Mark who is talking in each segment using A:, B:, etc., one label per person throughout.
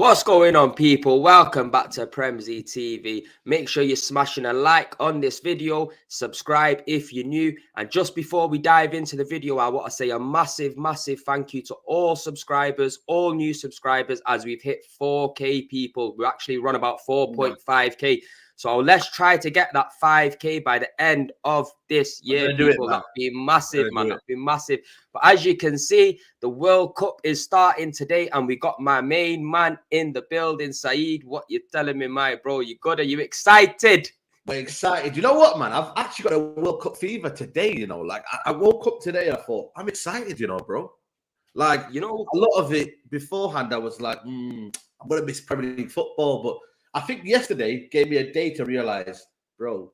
A: What's going on, people? Welcome back to Premzy TV. Make sure you're smashing a like on this video, subscribe if you're new, and just before we dive into the video, I want to say a massive thank you to all subscribers, all new subscribers, as we've hit 4K people. We're actually run about 4.5K. So let's try to get that 5K by the end of this year, people. That'd be massive, man. That'd be massive. But as you can see, the World Cup is starting today, and we got my main man in the building, Saeed. What you telling me, my bro? You good? Are you excited?
B: We're excited. You know what, man? I've actually got a World Cup fever today, you know. Like, I woke up today and I thought, I'm excited, you know, bro. Like, you know, a lot of it beforehand, I was like, I'm going to miss Premier League football. But I think yesterday gave me a day to realize, bro,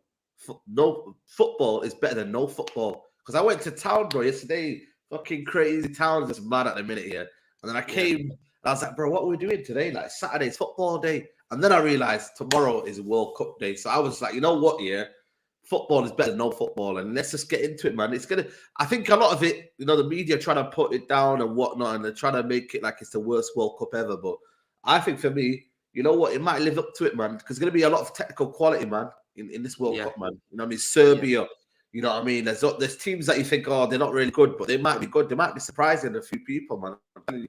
B: no football is better than no football. Because I went to town, bro, yesterday. Fucking crazy town, just mad at the minute here. And then I came, and I was like, bro, what are we doing today? Like, Saturday's football day. And then I realized tomorrow is World Cup day. So I was like, you know what, football is better than no football. And let's just get into it, man. It's going to, I think a lot of it, you know, the media trying to put it down and whatnot, and they're trying to make it like it's the worst World Cup ever. But I think for me, you know what, it might live up to it, man. Because there's going to be a lot of technical quality, man, in this World Cup, man. You know what I mean? Serbia. You know what I mean? There's teams that you think, oh, they're not really good, but they might be good. They might be surprising a few people, man.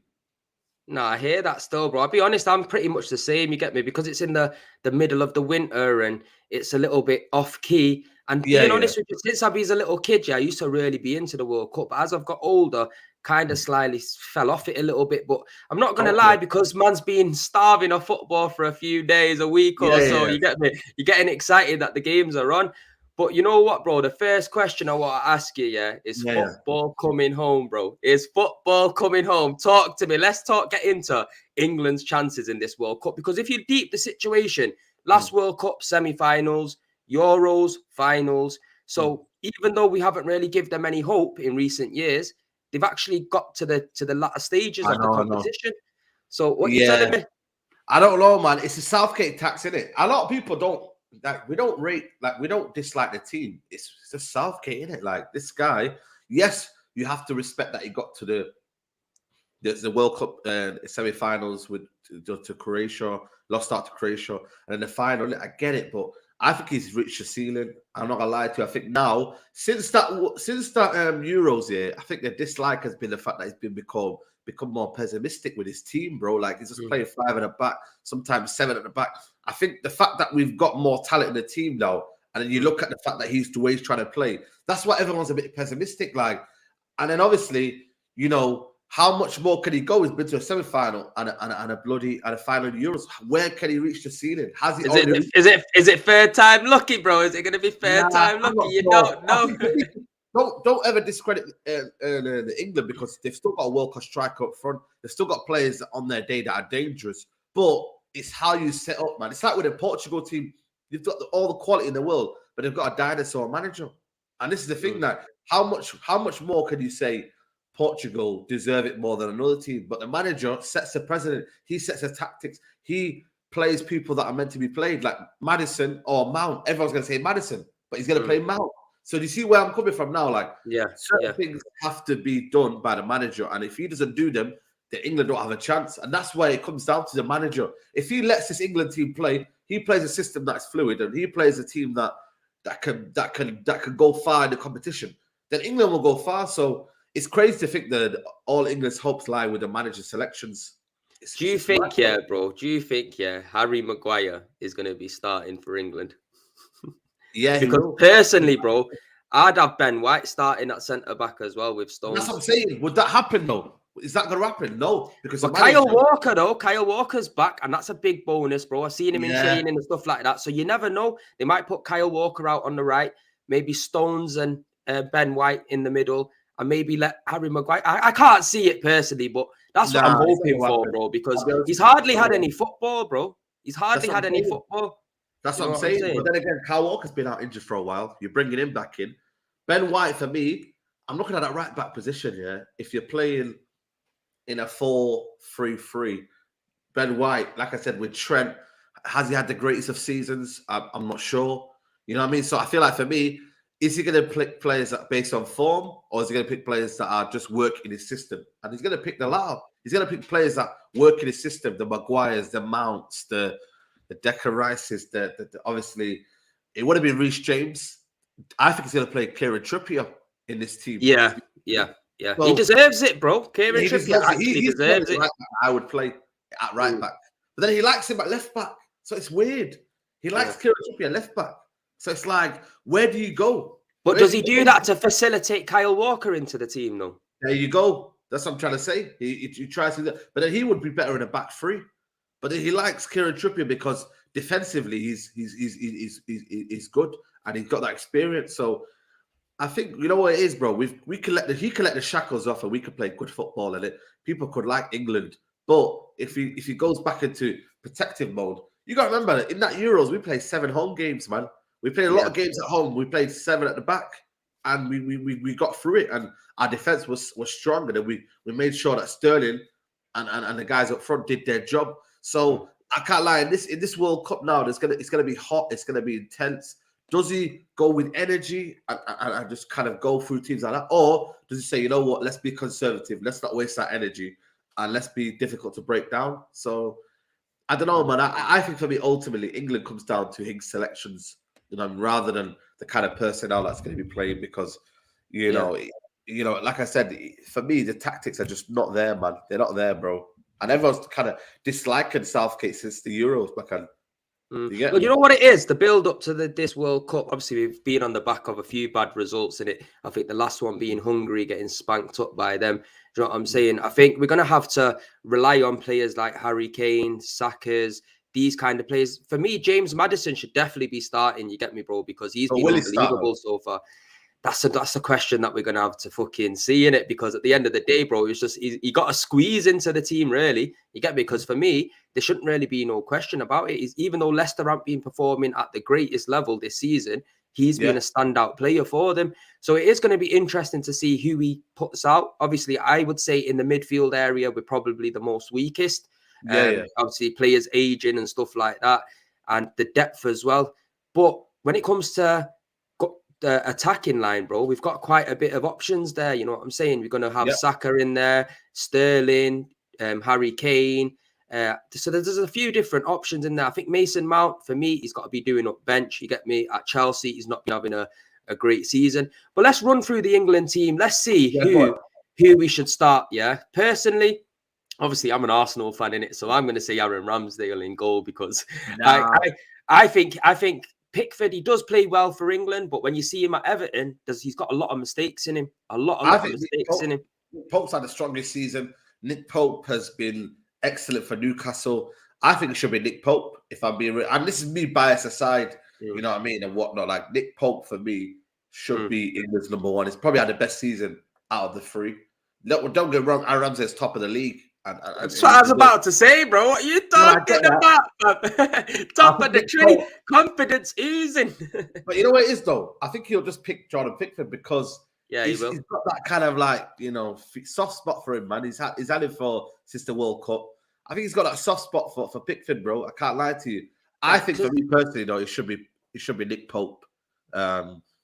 A: No, I hear that still, bro. I'll be honest, I'm pretty much the same, you get me? Because it's in the middle of the winter and it's a little bit off-key. And being honest with you, since I was a little kid, I used to really be into the World Cup. But as I've got older, kind of slightly fell off it a little bit. But I'm not going to lie, because man's been starving of football for a few days, a week or so. You get me? You're getting excited that the games are on. But you know what, bro? The first question I want to ask you, is football coming home, bro? Is football coming home? Talk to me. Let's get into England's chances in this World Cup. Because if you deep the situation, last World Cup semi-finals, Euros, finals. So even though we haven't really given them any hope in recent years, they've actually got to the latter stages of the competition. So what you telling me?
B: I don't know, man. It's a Southgate tax, isn't it? A lot of people don't. Like, we don't dislike the team. It's just Southgate, isn't it? Like, this guy, yes, you have to respect that he got to the World Cup semi-finals to Croatia, lost out to Croatia, and then the final. I get it, but I think he's reached the ceiling. I'm not gonna lie to you. I think now, since that Euros, I think the dislike has been the fact that he's become more pessimistic with his team, bro. Like, he's just playing 5 at the back, sometimes 7 at the back. I think the fact that we've got more talent in the team now, and then you look at the fact that the way he's trying to play, that's why everyone's a bit pessimistic. Like, and then obviously, you know, how much more can he go? He's been to a semi-final and a final in Euros. Where can he reach the ceiling? Has he?
A: Is it third time lucky, bro? Is it going to be third time lucky? You don't know.
B: Don't ever discredit England, because they've still got a world-class striker up front. They've still got players on their day that are dangerous. But it's how you set up, man. It's like with the Portugal team. You've got all the quality in the world, but they've got a dinosaur manager. And this is the thing, that how much more can you say Portugal deserve it more than another team? But the manager sets the precedent. He sets the tactics. He plays people that are meant to be played, like Maddison or Mount. Everyone's going to say Maddison, but he's going to play Mount. So do you see where I'm coming from now? Like, certain things have to be done by the manager. And if he doesn't do them, then England don't have a chance. And that's why it comes down to the manager. If he lets this England team play, he plays a system that's fluid, and he plays a team that can go far in the competition, then England will go far. So it's crazy to think that all England's hopes lie with the manager's selections.
A: Do you think, bro? Do you think, Harry Maguire is going to be starting for England?
B: Yeah,
A: because personally, bro, I'd have Ben White starting at centre back as well with Stones.
B: That's what I'm saying. Would that happen though? Is that going to happen? No, because
A: Kyle Walker's back, and that's a big bonus, bro. I've seen him in training and stuff like that. So you never know. They might put Kyle Walker out on the right, maybe Stones and Ben White in the middle, and maybe let Harry Maguire. I can't see it personally, but that's what I'm hoping for, bro, because he's hardly had any football, bro. He's hardly had any football.
B: That's what I'm saying. But then again, Kyle Walker's been out injured for a while. You're bringing him back in. Ben White, for me, I'm looking at that right back position, if you're playing in a 4-3-3, Ben White, like I said, with Trent, has he had the greatest of seasons? I'm not sure. You know what I mean? So I feel like, for me, is he going to pick players that are based on form, or is he going to pick players that are just working his system? And he's going to pick the latter. He's going to pick players that work in his system, the Maguires, the Mounts, the Declan Rices, obviously, it would have been Reece James. I think he's going to play Kieran Trippier in this team.
A: Yeah. So, he deserves it, bro. Kieran Trippier actually deserves it.
B: Right back, I would play at right back. But then he likes him at left back. So it's weird. He likes Kieran Trippier at left back. So it's like, where do you go?
A: But does he do that to facilitate Kyle Walker into the team, though?
B: There you go. That's what I'm trying to say. He tries to do that. But then he would be better in a back three. But then he likes Kieran Trippier because defensively he's good and he's got that experience. So I think you know what it is, bro. He can let the shackles off and we could play good football and people could like England. But if he goes back into protective mode, you got to remember that in that Euros we played 7 home games, man. We played a lot of games at home. We played 7 at the back, and we got through it. And our defense was stronger. And we made sure that Sterling and the guys up front did their job. So I can't lie. In this World Cup now, it's gonna be hot. It's gonna be intense. Does he go with energy and just kind of go through teams like that, or does he say, you know what, let's be conservative, let's not waste that energy, and let's be difficult to break down? So I don't know, man. I think for me, ultimately, England comes down to his selections, rather than the kind of personnel that's going to be playing, because you know, like I said, for me, the tactics are just not there, man. They're not there, bro. And everyone's kind of disliking Southgate since the Euros, man.
A: Well, you know what it is? The build up to this World Cup. Obviously, we've been on the back of a few bad results in it. I think the last one being Hungary, getting spanked up by them. Do you know what I'm saying? I think we're going to have to rely on players like Harry Kane, Saka's, these kind of players. For me, James Maddison should definitely be starting. You get me, bro? Because he's been unbelievable so far. That's a question that we're going to have to fucking see in it, because at the end of the day, bro, it's just he got to squeeze into the team, really. You get me? Because for me, there shouldn't really be no question about it. Even though Leicester haven't been performing at the greatest level this season, he's been a standout player for them. So it is going to be interesting to see who he puts out. Obviously, I would say in the midfield area, we're probably the most weakest. Obviously, players aging and stuff like that, and the depth as well. But when it comes to the attacking line, bro, we've got quite a bit of options there. You know what I'm saying? We're going to have Saka in there, Sterling, Harry Kane. So there's a few different options in there. I think Mason Mount, for me, he's got to be doing up bench. You get me? At Chelsea, he's not been having a great season. But let's run through the England team. Let's see who we should start. Yeah, personally, obviously, I'm an Arsenal fan in it, so I'm going to say Aaron Ramsdale in goal, because I think Pickford, he does play well for England, but when you see him at Everton, he's got a lot of mistakes in him. A lot of mistakes in him.
B: Pope's had the strongest season. Nick Pope has been excellent for Newcastle. I think it should be Nick Pope, if I'm being real. And this is me bias aside, you know what I mean, and whatnot. Like, Nick Pope, for me, should be England's number one. He's probably had the best season out of the 3. Don't get me wrong, Aaron Ramsdale's top of the league.
A: That's what I was about to say, bro. What are you talking about? Top of the tree, confidence oozing.
B: But you know what it is, though? I think he'll just pick Jordan Pickford because he's got that kind of like, soft spot for him, man. He's had him since the World Cup. I think he's got that soft spot for Pickford, bro. I can't lie to you. I think for me personally, though, it should be Nick Pope.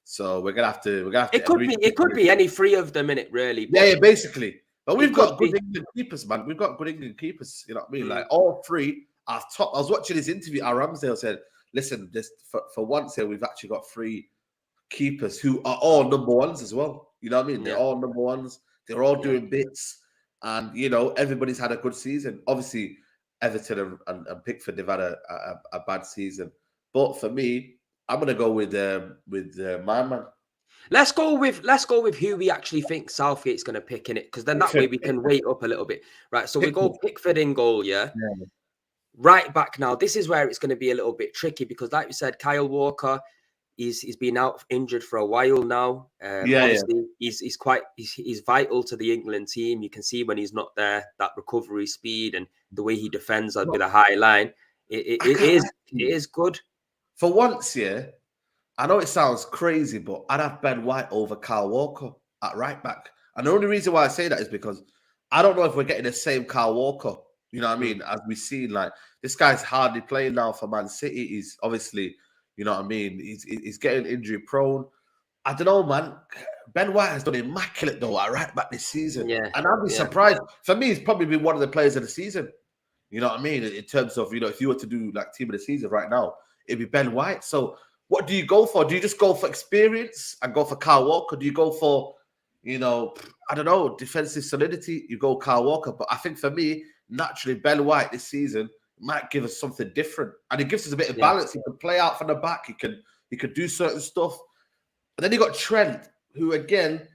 B: So we're gonna have to.
A: It could be any 3 of them in it, really.
B: Yeah, basically. But we've got good England keepers, man. We've got good England keepers. You know what I mean? Like, all 3 are top. I was watching this interview. Ramsdale said, "Listen, just for once here, we've actually got 3 keepers who are all number ones as well. You know what I mean? They're all number ones. They're all doing bits, and everybody's had a good season. Obviously, Everton and Pickford, they've had a bad season. But for me, I'm gonna go with my man.
A: Let's go with who we actually think Southgate's going to pick in it, because then that way we can wait up a little bit. Right, so we go Pickford in goal, yeah? Right back now, this is where it's going to be a little bit tricky, because like you said, Kyle Walker, he's been out injured for a while now. Obviously, he's vital to the England team. You can see when he's not there, that recovery speed and the way he defends with a high line. It is good.
B: For once, I know it sounds crazy, but I'd have Ben White over Kyle Walker at right back. And the only reason why I say that is because I don't know if we're getting the same Kyle Walker, you know what I mean, as we've seen. Like, this guy's hardly playing now for Man City. He's obviously, you know what I mean, he's getting injury prone. I don't know, man. Ben White has done immaculate though at right back this season.
A: Yeah.
B: And I'd be surprised. For me, he's probably been one of the players of the season. You know what I mean? In terms of, if you were to do like team of the season right now, it'd be Ben White. So what do you go for? Do you just go for experience and go for Kyle Walker? Do you go for, I don't know, defensive solidity? You go Kyle Walker. But I think for me, naturally, Ben White this season might give us something different. And it gives us a bit of balance. He can play out from the back. He could do certain stuff. And then you got Trent, who again,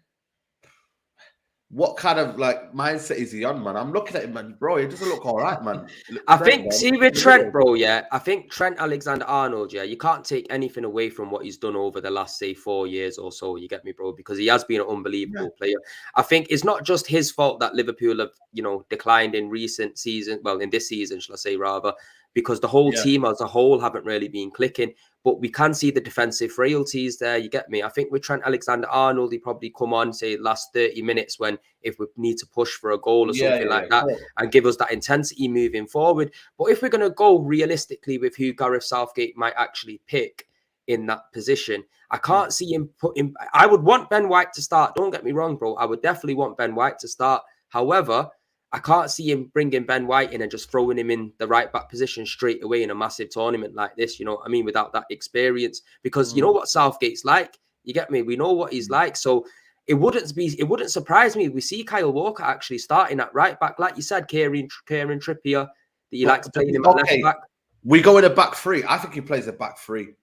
B: what kind of like mindset is he on, man? I'm looking at him, man, bro. He doesn't look all right, man.
A: I think, see with Trent, bro, I think Trent Alexander-Arnold, you can't take anything away from what he's done over the last, say, 4 years or so, you get me, bro, because he has been an unbelievable player. I think it's not just his fault that Liverpool have, declined in recent season, well, in this season, shall I say, rather, because the whole team as a whole haven't really been clicking. But we can see the defensive frailties there. You get me? I think with Trent Alexander-Arnold, he probably come on, say, last 30 minutes if we need to push for a goal or something like that and give us that intensity moving forward. But if we're going to go realistically with who Gareth Southgate might actually pick in that position, I can't see him put him. I would want Ben White to start. Don't get me wrong, bro. I would definitely want Ben White to start. However, I can't see him bringing Ben White in and just throwing him in the right back position straight away in a massive tournament like this, you know what I mean, without that experience. Because you know what Southgate's like, you get me? We know what he's like. So it wouldn't surprise me if we see Kyle Walker actually starting at right back. Like you said, Kieran Trippier, that he likes playing him at left back.
B: We go in a back three. I think he plays a back three.
A: Do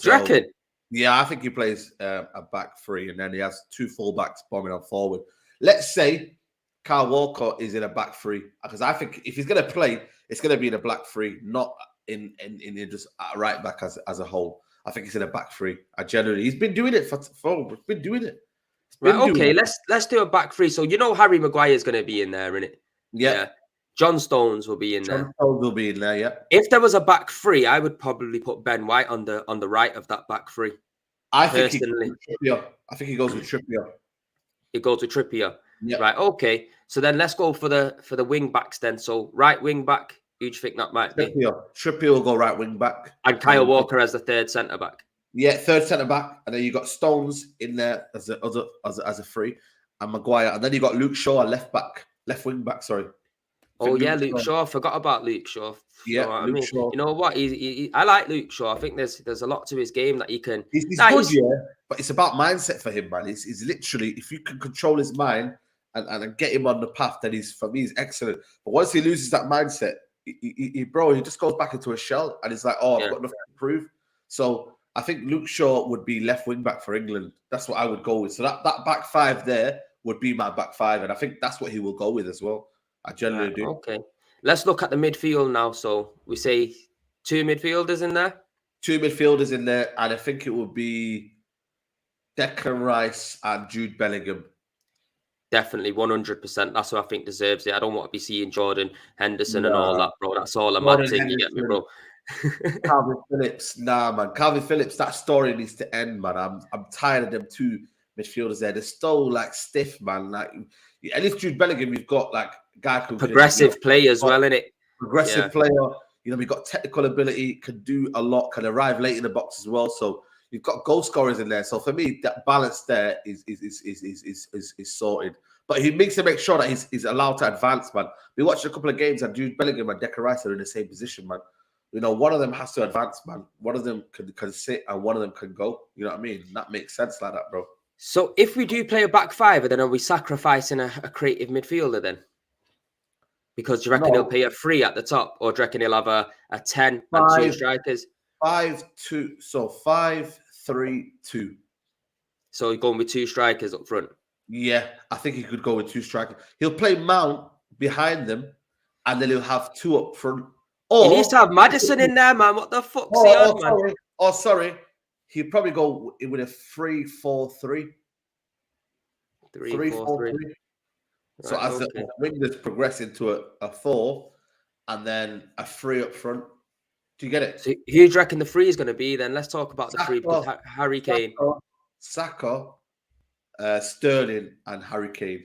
A: you reckon?
B: Yeah, I think he plays a back three, and then he has two full-backs bombing on forward. Let's say Kyle Walker is in a back three, because I think if he's going to play, it's going to be in a black three, not in just a right back as a whole. I think he's in a back three. He's been doing it for been doing it.
A: Right, okay, let's do a back three. So Harry Maguire is going to be in there, isn't it?
B: Yeah.
A: John Stones will be in there.
B: John Stones will be in there, yeah.
A: If there was a back three, I would probably put Ben White on the right of that back three.
B: I think he goes with Trippier.
A: He goes with Trippier.
B: Yep.
A: Right, okay. So then let's go for the wing backs then. So right wing back, who do you think that might be?
B: Trippier will go right wing back.
A: And Kyle Walker as the third centre back.
B: Yeah, third centre back. And then you got Stones in there as a free. And Maguire. And then you got Luke Shaw, left wing back, sorry.
A: Luke Shaw. I forgot about Luke Shaw.
B: Yeah, Luke Shaw.
A: You know what? I like Luke Shaw. I think there's a lot to his game that he can.
B: He's good, but it's about mindset for him, man. He's literally, if you can control his mind and get him on the path, then for me, he's excellent. But once he loses that mindset, he just goes back into a shell, and it's like, I've got nothing to prove. So I think Luke Shaw would be left wing back for England. That's what I would go with. So that back five there would be my back five, and I think that's what he will go with as well. I generally do.
A: Okay. Let's look at the midfield now. So we say 2 midfielders in there?
B: 2 midfielders in there, and I think it will be Declan Rice and Jude Bellingham.
A: Definitely, 100%. That's who I think deserves it. I don't want to be seeing Jordan Henderson and all that, bro. That's all a mad thing, you get me, bro.
B: Calvin Phillips, nah, man. Calvin Phillips, that story needs to end, man. I'm tired of them 2 midfielders there. They're still like stiff, man. Like at least Jude Bellingham, we've got like a guy who
A: progressive play as well, innit?
B: Progressive player. We've got technical ability, can do a lot, can arrive late in the box as well. So you've got goal scorers in there. So for me, that balance there is sorted. But he needs to make sure that he's allowed to advance, man. We watched a couple of games and Jude Bellingham and Declan Rice are in the same position, man. One of them has to advance, man. One of them can sit and one of them can go. You know what I mean? That makes sense like that, bro. So
A: if we do play a back five, then are we sacrificing a creative midfielder then? Because do you reckon he'll play a 3 at the top, or do you reckon he'll have a 10 and 2 strikers?
B: 5-2. So 5-3-2.
A: So he's going with 2 strikers up front.
B: Yeah, I think he could go with 2 strikers. He'll play Mount behind them, and then he'll have 2 up front. Or
A: he needs to have Maddison in there, man. What the fuck's he on, man?
B: Sorry. He'd probably go with a 3-4-3. 3-4-3. So as the wingers progress into a 4, and then a 3 up front. Do you get it?
A: So who do you reckon the 3 is going to be then? Let's talk about the 3. Harry Kane.
B: Saka, Sterling, and Harry Kane.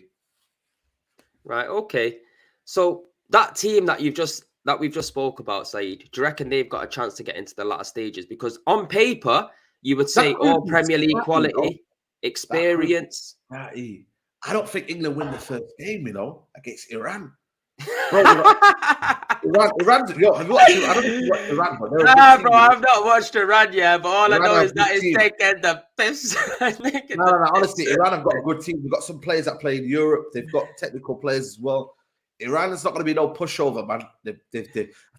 A: Right, okay. So that team that we've just spoke about, Saeed, do you reckon they've got a chance to get into the latter stages? Because on paper, you would say all Premier League quality. experience.
B: I don't think England win the first game, against Iran. Bro, Iran's, yo, have you watched, I don't know if you watched Iran, but they're a good team.
A: Bro, I've not watched Iran yet, but all
B: Iran
A: I know is that it's
B: team.
A: taking the piss.
B: No, honestly, Iran have got a good team. They've got some players that play in Europe. They've got technical players as well. Iran is not going to be no pushover, man. I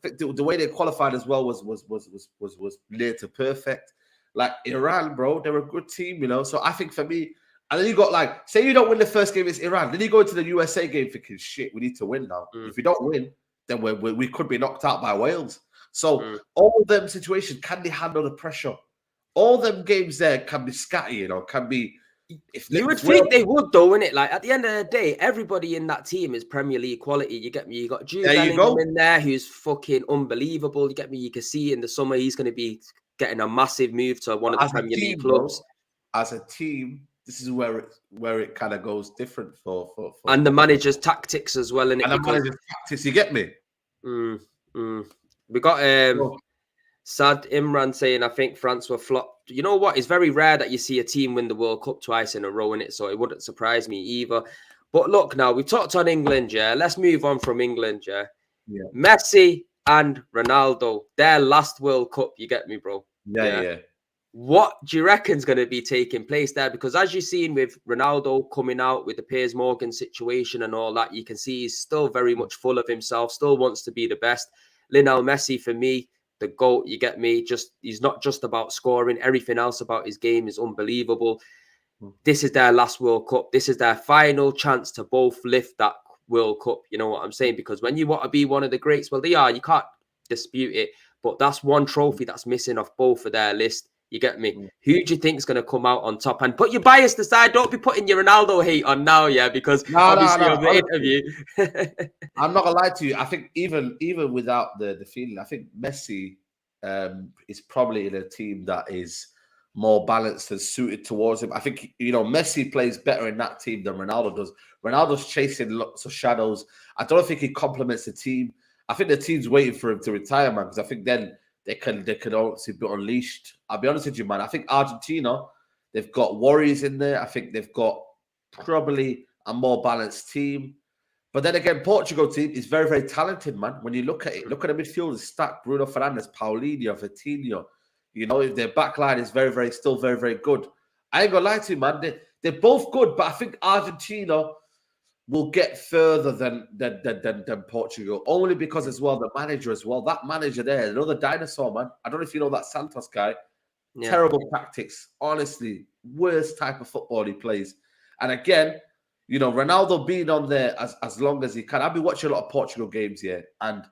B: think the way they qualified as well was near to perfect. Like Iran, bro, they're a good team, So I think for me, and then you got like, say you don't win the first game against Iran, then you go into the USA game thinking, shit, we need to win now. If we don't win, then we could be knocked out by Wales. So all of them situations, can they handle the pressure? All them games there can be scatty, can be.
A: You would think they would, though, innit? Like at the end of the day, everybody in that team is Premier League quality. You get me? You got Jude Bellingham in there, who's fucking unbelievable. You get me? You can see in the summer he's going to be getting a massive move to one of the Premier League clubs.
B: Bro, as a team, this is where it kind of goes different for
A: and the manager's tactics as well, innit?
B: And the manager's tactics, you get me?
A: We got Sad Imran saying, I think France were flopped. You know what? It's very rare that you see a team win the World Cup twice in a row, innit? So it wouldn't surprise me either. But look, now we've talked on England, yeah. Let's move on from England, yeah. Messi and Ronaldo, their last World Cup, you get me, bro?
B: Yeah.
A: What do you reckon is going to be taking place there? Because as you've seen with Ronaldo coming out with the Piers Morgan situation and all that, you can see he's still very much full of himself, still wants to be the best. Lionel Messi, for me, the GOAT, you get me? He's not just about scoring. Everything else about his game is unbelievable. This is their last World Cup. This is their final chance to both lift that World Cup. You know what I'm saying? Because when you want to be one of the greats, well, they are. You can't dispute it. But that's one trophy that's missing off both of their list. You get me? Who do you think is going to come out on top? And put your bias aside. Don't be putting your Ronaldo hate on now, yeah? Because obviously of the interview.
B: I'm not going to lie to you. I think even without the feeling, I think Messi is probably in a team that is more balanced and suited towards him. I think, Messi plays better in that team than Ronaldo does. Ronaldo's chasing lots of shadows. I don't think he complements the team. I think the team's waiting for him to retire, man, because I think then they could obviously be unleashed. I'll be honest with you, man. I think Argentina, they've got Warriors in there. I think they've got probably a more balanced team. But then again, Portugal team is very, very talented, man. When you look at it, look at the midfield, it's stacked. Bruno Fernandes, Paulinho, Vitinho. Their backline is still very, very good. I ain't gonna lie to you, man. They're both good, but I think Argentina will get further than Portugal, only because as well, the manager as well. That manager there, another dinosaur, man. I don't know if you know that Santos guy. Yeah. Terrible tactics. Honestly, worst type of football he plays. And again, Ronaldo being on there as long as he can. I've been watching a lot of Portugal games here, and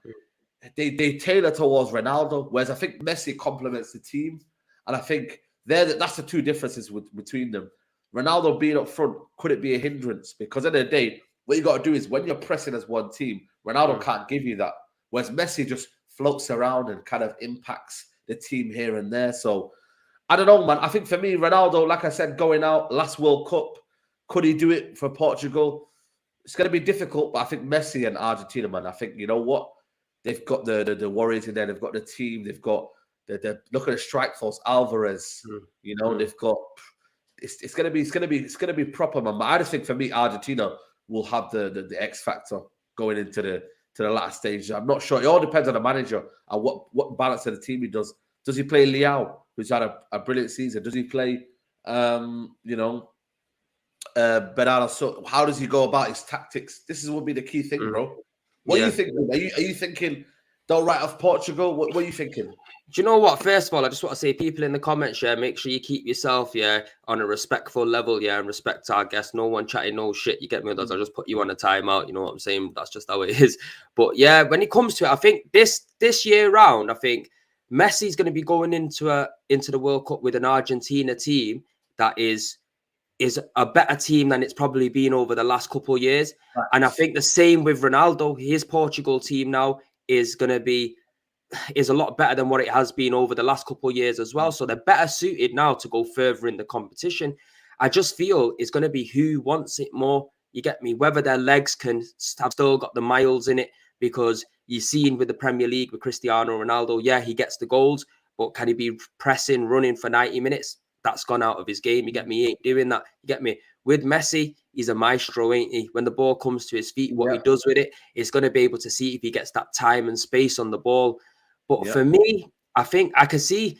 B: they tailor towards Ronaldo, whereas I think Messi complements the team. And I think that's the two differences between them. Ronaldo being up front, could it be a hindrance? Because at the end of the day, what you got to do is when you're pressing as one team, Ronaldo can't give you that. Whereas Messi just floats around and kind of impacts the team here and there. So I don't know, man. I think for me, Ronaldo, like I said, going out last World Cup, could he do it for Portugal? It's going to be difficult, but I think Messi and Argentina, man, I think, you know what? They've got the Warriors in there. They've got the team. They've got look at the strike force, Alvarez. They've got. It's gonna be proper, man. I just think for me, Argentina will have the X factor going into the last stage. I'm not sure. It all depends on the manager and what balance of the team he does. Does he play Leao, who's had a brilliant season? Does he play Bernardo? So how does he go about his tactics? This will be the key thing, bro. What are you thinking? Are you thinking they'll write off Portugal? What are you thinking?
A: Do you know what? First of all, I just want to say, people in the comments, make sure you keep yourself, on a respectful level, and respect our guests. No one chatting no shit. You get me? I'll just put you on a timeout. You know what I'm saying? That's just how it is. But yeah, when it comes to it, I think this year round, I think Messi's going to be going into the World Cup with an Argentina team that is a better team than it's probably been over the last couple of years. Right. And I think the same with Ronaldo. His Portugal team now is a lot better than what it has been over the last couple of years as well. So they're better suited now to go further in the competition. I just feel it's going to be who wants it more. You get me? Whether their legs can have still got the miles in it, because you've seen with the Premier League with Cristiano Ronaldo, he gets the goals, but can he be pressing, running for 90 minutes? that's gone out of his game. You get me? He ain't doing that. You get me? With Messi, he's a maestro, ain't he? When the ball comes to his feet, what he does with it, he's going to be able to see if he gets that time and space on the ball. But for me, I think I can see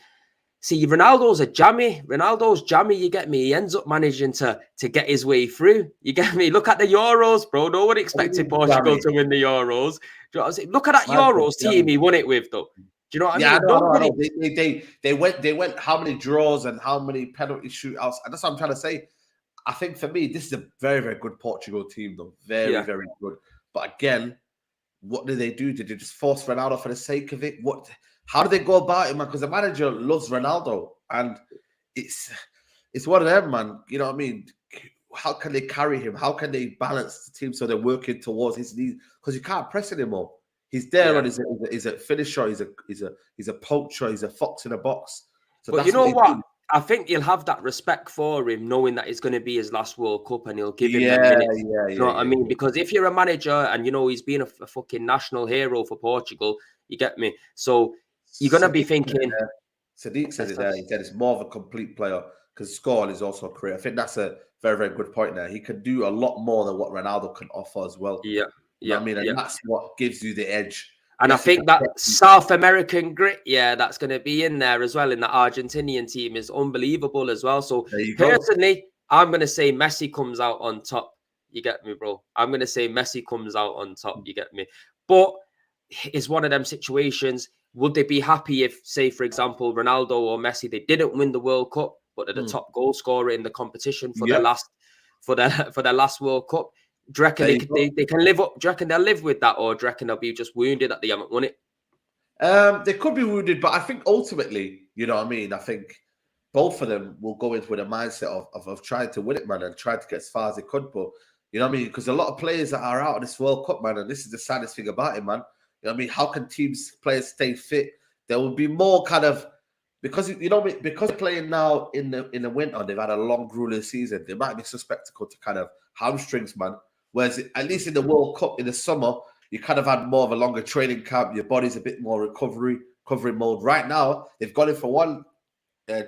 A: Ronaldo's a jammy. Ronaldo's jammy, you get me? He ends up managing to get his way through. You get me? Look at the Euros, bro. No one expected Portugal to win the Euros. Do you know what I'm saying? Look at that Euros team he won it with, though. Do you know what I mean?
B: I know. They went how many draws and how many penalty shootouts. And that's what I'm trying to say. I think for me, this is a very, very good Portugal team, though. Very, very good. But again, what do? Did they just force Ronaldo for the sake of it? How do they go about it, man? Because the manager loves Ronaldo, and it's one of them, man. You know what I mean? How can they carry him? How can they balance the team so they're working towards his needs? Because you can't press anymore. He's there and he's a finisher. He's a poacher. He's a fox in a box. So
A: but you know what? I think he'll have that respect for him, knowing that it's going to be his last World Cup, and he'll give him them minutes. You know what I mean? Because if you're a manager and you know he's been a fucking national hero for Portugal, you get me. So you're going to be thinking.
B: Sadiq said it there. He said it's more of a complete player because scoring is also a career. I think that's a very, very good point there. He can do a lot more than what Ronaldo can offer as well.
A: Yeah.
B: You know what I mean? And that's what gives you the edge.
A: And I think that South American grit, that's going to be in there as well. In the Argentinian team is unbelievable as well. So personally, I'm going to say Messi comes out on top. You get me, bro? I'm going to say Messi comes out on top. You get me? But it's one of them situations. Would they be happy if, say, for example, Ronaldo or Messi, they didn't win the World Cup, but they're the top goal scorer in the competition for their last World Cup? Do you reckon they can live up? Do you reckon they'll live with that, or do you reckon they'll be just wounded that they haven't won it?
B: They could be wounded, but I think ultimately, you know what I mean? I think both of them will go in with a mindset of trying to win it, man, and trying to get as far as they could. But you know what I mean? Because a lot of players that are out of this World Cup, man, and this is the saddest thing about it, man. You know what I mean? How can players stay fit? There will be more kind of because because playing now in the winter, they've had a long grueling season. They might be susceptible to kind of hamstrings, man. Whereas at least in the World Cup in the summer, you kind of had more of a longer training camp. Your body's a bit more recovery mode. Right now, they've gone in for one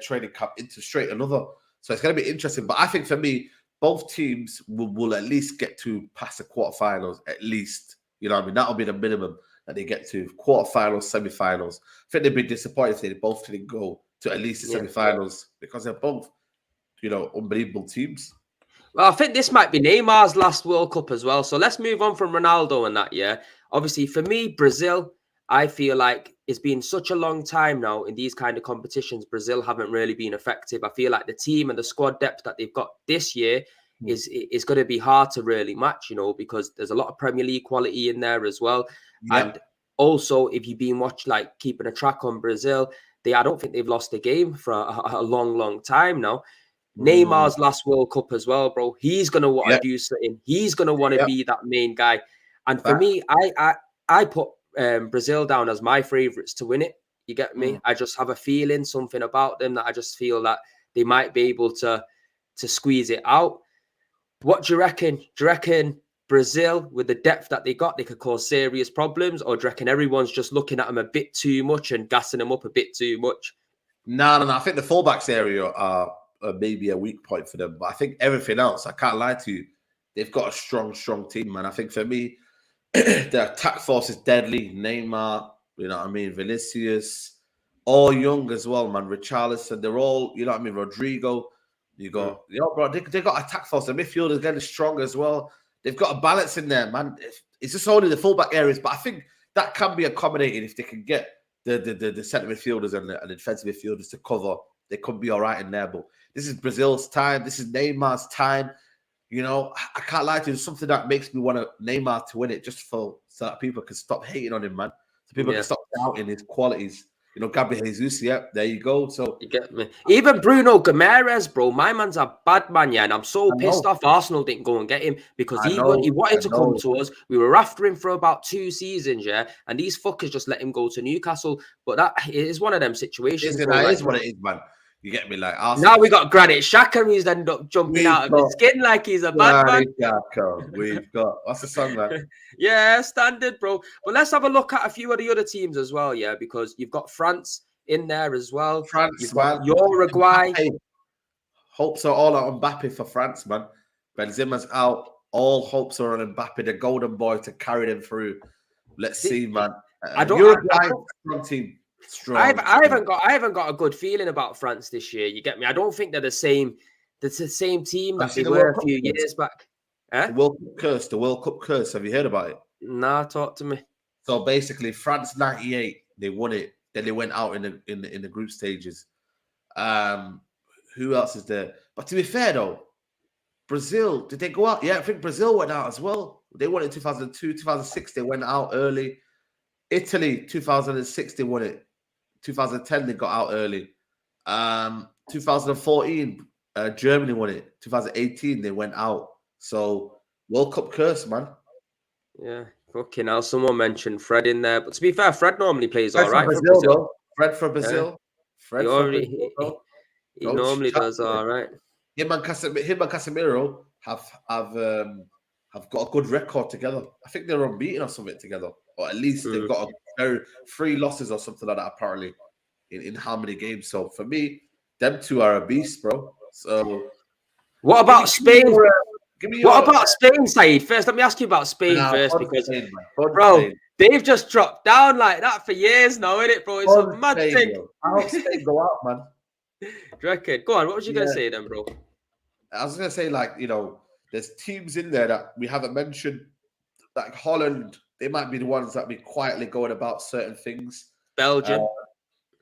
B: training camp into straight another. So it's going to be interesting. But I think for me, both teams will at least get to past the quarterfinals. At least, you know what I mean? That'll be the minimum that they get to. Quarterfinals, semifinals. I think they'd be disappointed if they both didn't go to at least the semifinals because they're both, unbelievable teams.
A: Well, I think this might be Neymar's last World Cup as well. So let's move on from Ronaldo and that, Obviously, for me, Brazil, I feel like it's been such a long time now in these kind of competitions. Brazil haven't really been effective. I feel like the team and the squad depth that they've got this year is going to be hard to really match, because there's a lot of Premier League quality in there as well. Yep. And also, if you've been keeping a track on Brazil, I don't think they've lost a game for a long, long time now. Neymar's last World Cup as well, bro. He's gonna want to do something. He's gonna want to be that main guy. And for me, I put Brazil down as my favourites to win it. You get me? I just have a feeling, something about them that I just feel that they might be able to squeeze it out. What do you reckon? Do you reckon Brazil, with the depth that they got, they could cause serious problems, or do you reckon everyone's just looking at them a bit too much and gassing them up a bit too much?
B: No. I think the fullbacks area are maybe a weak point for them, but I think everything else, I can't lie to you, they've got a strong team, man. I think for me, the attack force is deadly. Neymar, you know what I mean, Vinicius, all young as well, man. Richarlison, they're all, you know what I mean, Rodrigo. You got, bro, they got attack force. The midfield is getting strong as well. They've got a balance in there, man. It's just only the fullback areas, but I think that can be accommodated if they can get the centre midfielders and the defensive midfielders to cover. They could be all right in there, but this is Brazil's time. This is Neymar's time. I can't lie to you. There's something that makes me want Neymar to win it, just so that people can stop hating on him, man. So people can stop doubting his qualities. Gabriel Jesus, there you go. So
A: you get me. Even Bruno Guimaraes, bro, my man's a bad man, and I'm so pissed off Arsenal didn't go and get him because he wanted to come to us. We were after him for about 2 seasons, and these fuckers just let him go to Newcastle. But that is one of them situations.
B: That is what it is, man. You get me? Like
A: Arsenal. Now we got Granit Xhaka, who's ended up jumping out of his skin like he's a bad man.
B: We've got what's the song, man?
A: Standard, bro. But let's have a look at a few of the other teams as well, because you've got France in there as well.
B: France,
A: you've got Uruguay.
B: Hopes are all on Mbappe for France, man. Benzema's out. All hopes are on Mbappe, the golden boy, to carry them through. Let's see, man. Uruguay, strong team. Strong.
A: I haven't got a good feeling about France this year. You get me? I don't think they're the same. That's the same team that they were a few years back.
B: The World Cup curse. The World Cup curse. Have you heard about it?
A: Nah, talk to me.
B: So basically, France '98, they won it. Then they went out in the group stages. Who else is there? But to be fair though, Brazil, did they go out? Yeah, I think Brazil went out as well. They won it in 2002, 2006. They went out early. Italy, 2006, they won it. 2010, they got out early. 2014, Germany won it. 2018, they went out. So World Cup curse, man.
A: Yeah, fucking hell. Someone mentioned Fred in there, but to be fair, Fred normally plays all right
B: for Brazil. Fred for Brazil.
A: Yeah.
B: Fred for Brazil.
A: He normally does all right.
B: Him and Casemiro have got a good record together. I think they're unbeaten or something together, or at least they've got 3 losses or something like that. Apparently, in how many games? So for me, them two are a beast, bro. So
A: what about Spain? What about Spain, Saeed? First, let me ask you about Spain first, because bro, they've just dropped down like that for years now, isn't it, bro? It's a mad thing.
B: I hope Spain go out, man.
A: Do you reckon? Go on, what was you going to say then, bro?
B: I was going to say, like, there's teams in there that we haven't mentioned, like Holland. They might be the ones that be quietly going about certain things.
A: Belgium,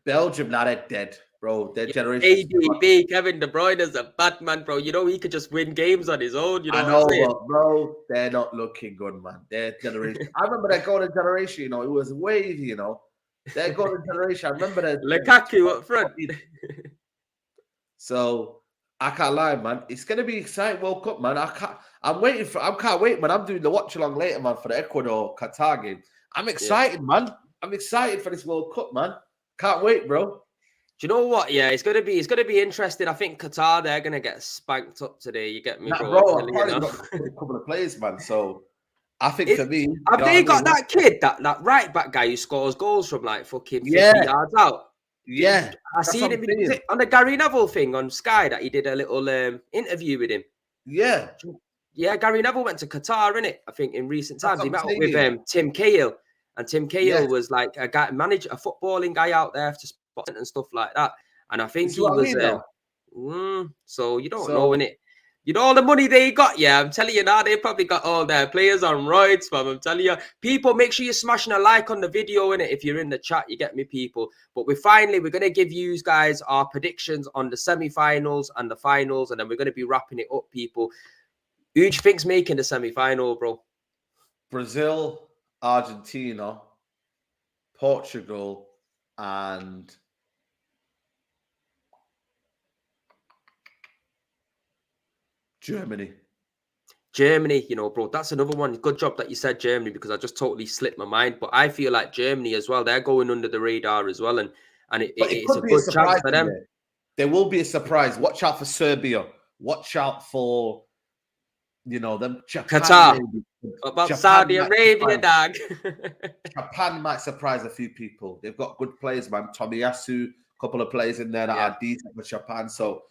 B: now they're dead, bro. Their generation.
A: ADB, Kevin De Bruyne is a bad man, bro. You know, he could just win games on his own. You know,
B: I know, but bro, they're not looking good, man. Their generation. I remember their golden generation. It was wavy. Their golden generation. I remember that.
A: Lukaku up front.
B: So I can't lie, man. It's gonna be exciting World Cup, man. I can't wait, man. I'm doing the watch along later, man, for the Ecuador Qatar game. I'm excited, man. I'm excited for this World Cup, man. Can't wait, bro.
A: Do you know what? Yeah, it's gonna be interesting. I think Qatar, they're gonna get spanked up today. You get me, bro?
B: I've probably got a couple of players, man. So I think for me,
A: have they got that kid, that right back guy who scores goals from like fucking 50 yards out?
B: Yeah,
A: I seen him on the Gary Neville thing on Sky that he did a little interview with him.
B: Yeah,
A: Gary Neville went to Qatar, innit? I think in recent times he met up with Tim Cahill, and Tim Cahill was like a footballing guy out there to spot and stuff like that. And I think he was. So you don't know, innit? You know all the money they got, I'm telling you now, they probably got all their players on roids, fam. I'm telling you, people, make sure you're smashing a like on the video, innit? If you're in the chat, you get me, people. But we're going to give you guys our predictions on the semi-finals and the finals, and then we're going to be wrapping it up, people. Who do you think's making the semi-final, bro?
B: Brazil, Argentina, Portugal, and Germany,
A: bro, that's another one. Good job that you said Germany, because I just totally slipped my mind. But I feel like Germany as well, they're going under the radar as well. And it's a good chance for them.
B: There will be a surprise. Watch out for Serbia. Watch out for, them Japan.
A: Qatar. What about Saudi Arabia, dog?
B: Japan might surprise a few people. They've got good players, man. Tomiyasu, a couple of players in there that are decent for Japan. So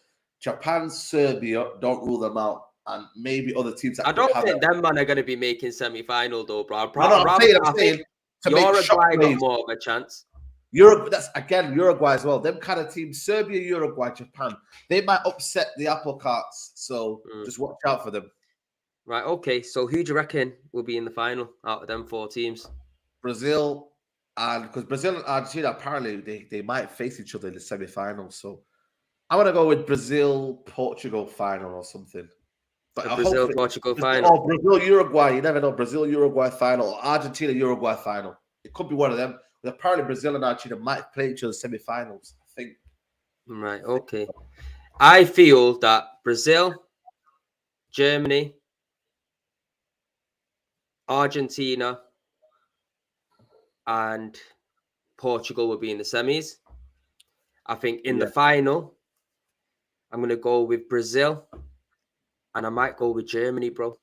B: Japan, Serbia, don't rule them out, and maybe other teams.
A: I don't think them man are going to be making semi-final though, bro.
B: I'm saying
A: Uruguay got more of a chance.
B: Uruguay as well. Them kind of teams, Serbia, Uruguay, Japan, they might upset the apple carts. So just watch out for them.
A: Right. Okay. So who do you reckon will be in the final out of them 4 teams?
B: Brazil, and because Brazil and Argentina apparently they might face each other in the semi-finals. So I'm gonna go with Brazil-Portugal final or something.
A: But Brazil-Portugal final.
B: Or Brazil-Uruguay. You never know. Brazil-Uruguay final or Argentina-Uruguay final. It could be one of them. But apparently Brazil and Argentina might play each other semi-finals, I think.
A: Right. Okay. I feel that Brazil, Germany, Argentina, and Portugal will be in the semis. I think in the final, I'm going to go with Brazil, and I might go with Germany, bro.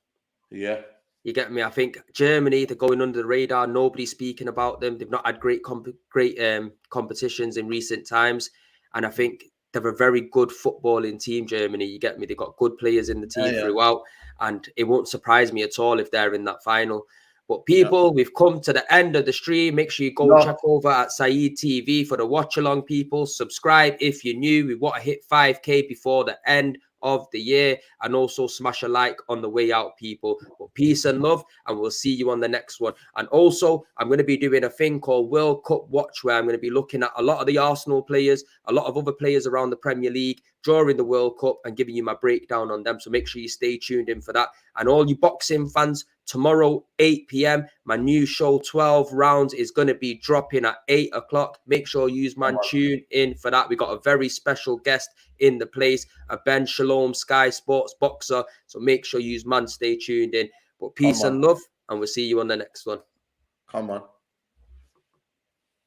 B: Yeah.
A: You get me? I think Germany, they're going under the radar. Nobody's speaking about them. They've not had great competitions in recent times. And I think they're a very good footballing team, Germany. You get me? They've got good players in the team throughout, and it won't surprise me at all if they're in that final. But people, we've come to the end of the stream. Make sure you go check over at Saeed TV for the watch along, people. Subscribe if you're new. We want to hit 5K before the end of the year, and also smash a like on the way out, people. But peace and love, and we'll see you on the next one. And also, I'm going to be doing a thing called World Cup Watch, where I'm going to be looking at a lot of the Arsenal players, a lot of other players around the Premier League during the World Cup, and giving you my breakdown on them. So make sure you stay tuned in for that. And all you boxing fans, tomorrow 8 p.m. my new show 12 rounds is going to be dropping at 8 o'clock. Make sure you tune in for that. We got a very special guest in the place, a Ben Shalom, Sky Sports boxer. So make sure you stay tuned in. But peace and love, and we'll see you on the next one.
B: Come on.